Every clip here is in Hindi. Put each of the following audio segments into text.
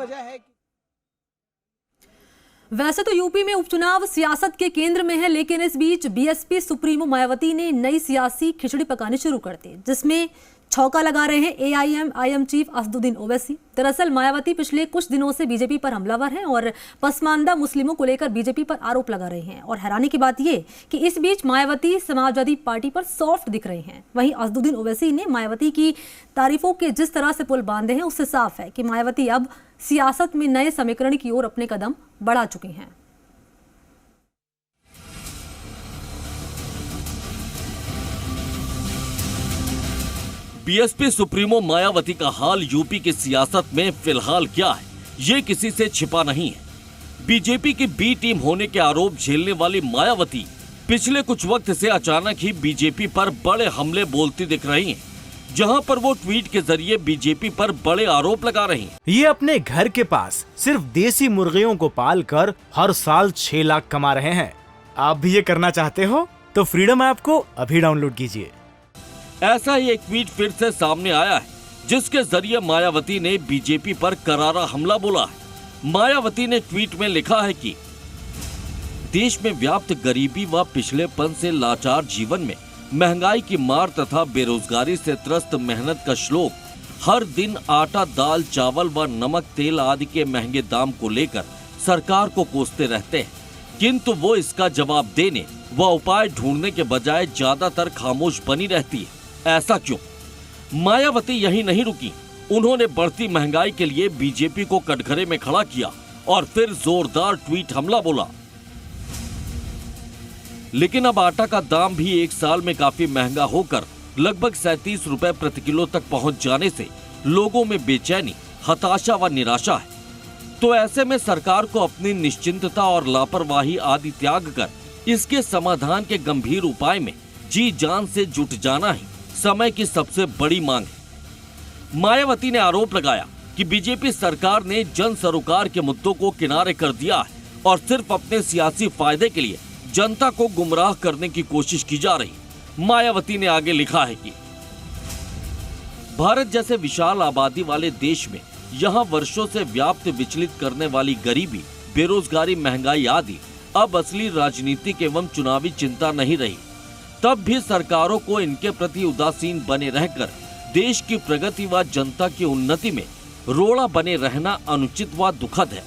वजह है कि वैसे तो यूपी में उपचुनाव सियासत के केंद्र में है, लेकिन इस बीच बीएसपी सुप्रीमो मायावती ने नई सियासी खिचड़ी पकानी शुरू कर दी, जिसमें छौका लगा रहे हैं एआईएमआईएम चीफ असदुद्दीन ओवैसी। दरअसल मायावती पिछले कुछ दिनों से बीजेपी पर हमलावर हैं और पसमानदा मुस्लिमों को लेकर बीजेपी पर आरोप लगा रहे हैं। और हैरानी की बात यह कि इस बीच मायावती समाजवादी पार्टी पर सॉफ्ट दिख रहे हैं। वहीं असदुद्दीन ओवैसी ने मायावती की तारीफों के जिस तरह से पुल बांधे हैं, उससे साफ है कि मायावती अब सियासत में नए समीकरण की ओर अपने कदम बढ़ा चुकी हैं। बीएसपी सुप्रीमो मायावती का हाल यूपी की सियासत में फिलहाल क्या है, ये किसी से छिपा नहीं है। बीजेपी की बी टीम होने के आरोप झेलने वाली मायावती पिछले कुछ वक्त से अचानक ही बीजेपी पर बड़े हमले बोलती दिख रही हैं, जहां पर वो ट्वीट के जरिए बीजेपी पर बड़े आरोप लगा रही हैं। ये अपने घर के पास सिर्फ देसी मुर्गियों को पाल कर हर साल 6 लाख कमा रहे हैं। आप भी ये करना चाहते हो तो फ्रीडम ऐप को अभी डाउनलोड कीजिए। ऐसा ही एक ट्वीट फिर से सामने आया है, जिसके जरिए मायावती ने बीजेपी पर करारा हमला बोला है। मायावती ने ट्वीट में लिखा है कि देश में व्याप्त गरीबी व पिछलेपन से लाचार जीवन में महंगाई की मार तथा बेरोजगारी से त्रस्त मेहनत का श्लोक हर दिन आटा, दाल, चावल व नमक, तेल आदि के महंगे दाम को लेकर सरकार को कोसते रहते हैं, किंतु वो इसका जवाब देने व उपाय ढूंढने के बजाय ज्यादातर खामोश बनी रहती है। ऐसा क्यों? मायावती यही नहीं रुकी, उन्होंने बढ़ती महंगाई के लिए बीजेपी को कटघरे में खड़ा किया और फिर जोरदार ट्वीट हमला बोला। लेकिन अब आटा का दाम भी एक साल में काफी महंगा होकर लगभग 37 रुपए प्रति किलो तक पहुंच जाने से लोगों में बेचैनी, हताशा व निराशा है। तो ऐसे में सरकार को अपनी निश्चिंतता और लापरवाही आदि त्याग कर इसके समाधान के गंभीर उपाय में जी जान से जुट जाना ही समय की सबसे बड़ी मांग है। मायावती ने आरोप लगाया कि बीजेपी सरकार ने जन सरोकार के मुद्दों को किनारे कर दिया है और सिर्फ अपने सियासी फायदे के लिए जनता को गुमराह करने की कोशिश की जा रही। मायावती ने आगे लिखा है कि भारत जैसे विशाल आबादी वाले देश में यहाँ वर्षों से व्याप्त विचलित करने वाली गरीबी, बेरोजगारी, महंगाई आदि अब असली राजनीतिक एवं चुनावी चिंता नहीं रही। तब भी सरकारों को इनके प्रति उदासीन बने रहकर देश की प्रगति व जनता की उन्नति में रोड़ा बने रहना अनुचित व दुखद है।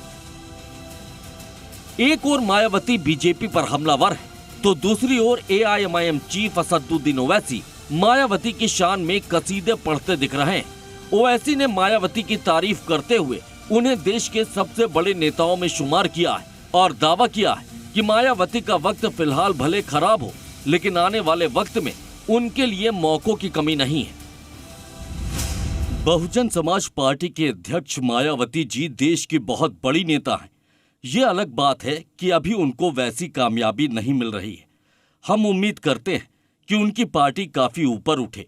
एक ओर मायावती बीजेपी पर हमलावर है, तो दूसरी ओर एआईएमआईएम चीफ असदुद्दीन ओवैसी मायावती की शान में कसीदे पढ़ते दिख रहे हैं। ओवैसी ने मायावती की तारीफ करते हुए उन्हें देश के सबसे बड़े नेताओं में शुमार किया है और दावा किया है कि मायावती का वक्त फिलहाल भले खराब हो, लेकिन आने वाले वक्त में उनके लिए मौकों की कमी नहीं है। बहुजन समाज पार्टी के अध्यक्ष मायावती जी देश की बहुत बड़ी नेता हैं। ये अलग बात है कि अभी उनको वैसी कामयाबी नहीं मिल रही है। हम उम्मीद करते हैं कि उनकी पार्टी काफी ऊपर उठे।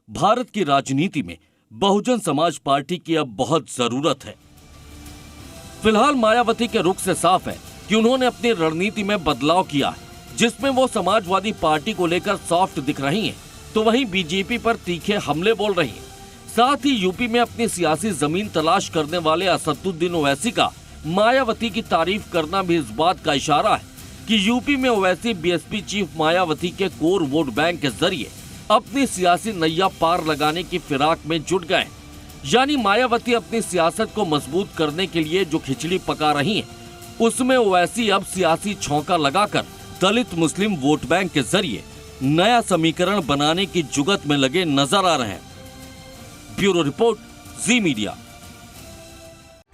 भारत की राजनीति में बहुजन समाज पार्टी की अब बहुत जरूरत है। फिलहाल मायावती के रुख से साफ है कि उन्होंने अपनी रणनीति में बदलाव किया है, जिसमें वो समाजवादी पार्टी को लेकर सॉफ्ट दिख रही हैं, तो वहीं बीजेपी पर तीखे हमले बोल रही हैं। साथ ही यूपी में अपनी सियासी जमीन तलाश करने वाले असदुद्दीन ओवैसी का मायावती की तारीफ करना भी इस बात का इशारा है कि यूपी में ओवैसी बीएसपी चीफ मायावती के कोर वोट बैंक के जरिए अपनी सियासी नैया पार लगाने की फिराक में जुट गए। यानी मायावती अपनी सियासत को मजबूत करने के लिए जो खिचड़ी पका रही हैं, उसमें ओवैसी अब सियासी छौंका लगाकर दलित मुस्लिम वोट बैंक के जरिए नया समीकरण बनाने की जुगत में लगे नजर आ रहे हैं। ब्यूरो रिपोर्ट, जी मीडिया।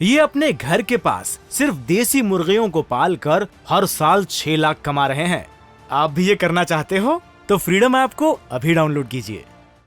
ये अपने घर के पास सिर्फ देसी मुर्गियों को पाल कर हर साल 6 लाख कमा रहे हैं। आप भी ये करना चाहते हो तो फ्रीडम ऐप को अभी डाउनलोड कीजिए।